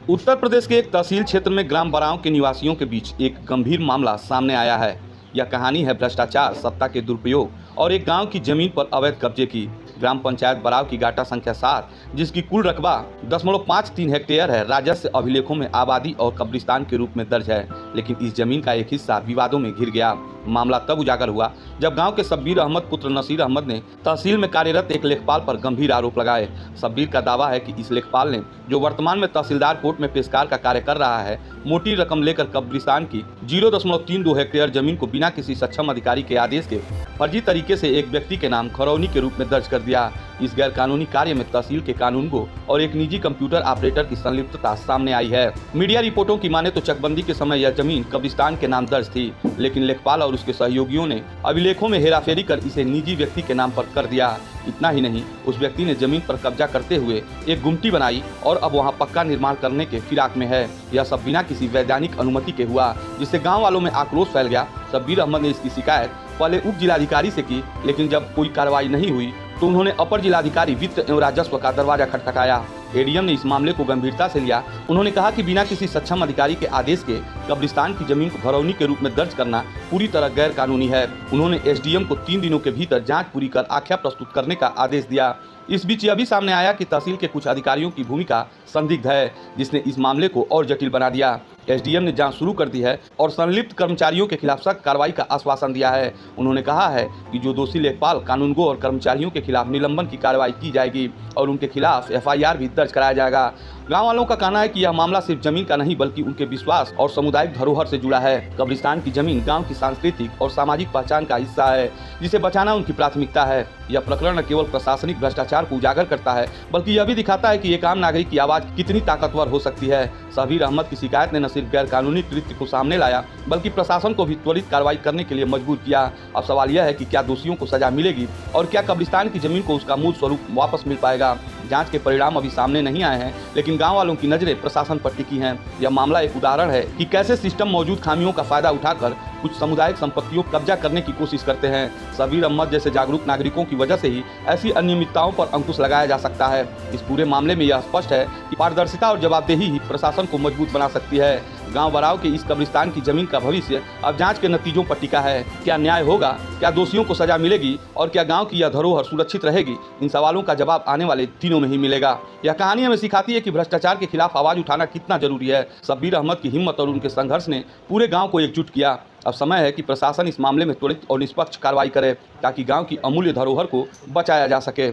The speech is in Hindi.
उत्तर प्रदेश के एक तहसील क्षेत्र में ग्राम बराव के निवासियों के बीच एक गंभीर मामला सामने आया है। यह कहानी है भ्रष्टाचार, सत्ता के दुरुपयोग और एक गांव की जमीन पर अवैध कब्जे की। ग्राम पंचायत बराव की गाटा संख्या 7, जिसकी कुल रकबा 0.53 हेक्टेयर है, राजस्व अभिलेखों में आबादी और कब्रिस्तान के रूप में दर्ज है। लेकिन इस जमीन का एक हिस्सा विवादों में घिर गया। मामला तब उजागर हुआ जब गांव के शब्बीर अहमद पुत्र नसीर अहमद ने तहसील में कार्यरत एक लेखपाल पर गंभीर आरोप लगाए। शब्बीर का दावा है कि इस लेखपाल ने, जो वर्तमान में तहसीलदार कोर्ट में पेशकार का कार्य कर रहा है, मोटी रकम लेकर कब्रिस्तान की 0.32 हेक्टेयर जमीन को बिना किसी सक्षम अधिकारी के आदेश के फर्जी तरीके से एक व्यक्ति के नाम खरौनी के रूप में दर्ज कर दिया। इस गैर कानूनी कार्य में तहसील के कानूनगो और एक निजी कंप्यूटर ऑपरेटर की संलिप्तता सामने आई है। मीडिया रिपोर्टों की माने तो चकबंदी के समय यह जमीन कब्रिस्तान के नाम दर्ज थी, लेकिन लेखपाल और उसके सहयोगियों ने अभिलेखों में हेराफेरी कर इसे निजी व्यक्ति के नाम पर कर दिया। इतना ही नहीं, उस व्यक्ति ने जमीन पर कब्जा करते हुए एक गुमटी बनाई और अब वहां पक्का निर्माण करने के फिराक में है। यह सब बिना किसी वैधानिक अनुमति के हुआ, जिससे गांव वालों में आक्रोश फैल गया। शब्बीर अहमद ने इसकी शिकायत पहले उप जिलाधिकारी से की, लेकिन जब कोई कार्रवाई नहीं हुई तो उन्होंने अपर जिलाधिकारी वित्त एवं राजस्व का दरवाजा खटखटाया। एडीएम ने इस मामले को गंभीरता से लिया। उन्होंने कहा कि बिना किसी सक्षम अधिकारी के आदेश के कब्रिस्तान की जमीन को घरौनी के रूप में दर्ज करना पूरी तरह गैर कानूनी है। उन्होंने एसडीएम को 3 दिनों के भीतर जांच पूरी कर आख्या प्रस्तुत करने का आदेश दिया। इस बीच यह भी सामने आया कि तहसील के कुछ अधिकारियों की भूमिका संदिग्ध है, जिसने इस मामले को और जटिल बना दिया। एसडीएम ने जांच शुरू कर दी है और संलिप्त कर्मचारियों के खिलाफ सख्त कार्रवाई का आश्वासन दिया है। उन्होंने कहा है कि जो दोषी लेखपाल, कानूनगो और कर्मचारियों के खिलाफ निलंबन की कार्रवाई की जाएगी और उनके खिलाफ एफआईआर भी दर्ज कराया जाएगा। गांव वालों का कहना है कि यह मामला सिर्फ जमीन का नहीं बल्कि उनके विश्वास और सामुदायिक धरोहर से जुड़ा है। कब्रिस्तान की जमीन गांव की सांस्कृतिक और सामाजिक पहचान का हिस्सा है, जिसे बचाना उनकी प्राथमिकता है। यह प्रकरण न केवल प्रशासनिक भ्रष्टाचार को उजागर करता है, बल्कि यह भी दिखाता है कि एक आम नागरिक की आवाज कितनी ताकतवर हो सकती है। शब्बीर अहमद की शिकायत ने न सिर्फ गैर कानूनी कृत्य को सामने लाया, बल्कि प्रशासन को भी त्वरित कार्रवाई करने के लिए मजबूर किया। अब सवाल यह है कि क्या दोषियों को सजा मिलेगी और क्या कब्रिस्तान की जमीन को उसका मूल स्वरूप वापस मिल पाएगा। जांच के परिणाम अभी सामने नहीं आए हैं, लेकिन गांव वालों की नजरें प्रशासन पर टिकी हैं। यह मामला एक उदाहरण है कि कैसे सिस्टम मौजूद खामियों का फायदा उठाकर कुछ सामुदायिक संपत्तियों को कब्जा करने की कोशिश करते हैं। शब्बीर अहमद जैसे जागरूक नागरिकों की वजह से ही ऐसी अनियमितताओं पर अंकुश लगाया जा सकता है। इस पूरे मामले में यह स्पष्ट है कि पारदर्शिता और जवाबदेही ही प्रशासन को मजबूत बना सकती है। गांव बराव के इस कब्रिस्तान की जमीन का भविष्य अब जांच के नतीजों पर टिका है। क्या न्याय होगा, क्या दोषियों को सजा मिलेगी और क्या गांव की यह धरोहर सुरक्षित रहेगी? इन सवालों का जवाब आने वाले दिनों में ही मिलेगा। यह कहानी हमें सिखाती है कि भ्रष्टाचार के खिलाफ आवाज उठाना कितना जरूरी है। शब्बीर अहमद की हिम्मत और उनके संघर्ष ने पूरे गांव को एकजुट किया। अब समय है कि प्रशासन इस मामले में त्वरित और निष्पक्ष कार्रवाई करे, ताकि गांव की अमूल्य धरोहर को बचाया जा सके।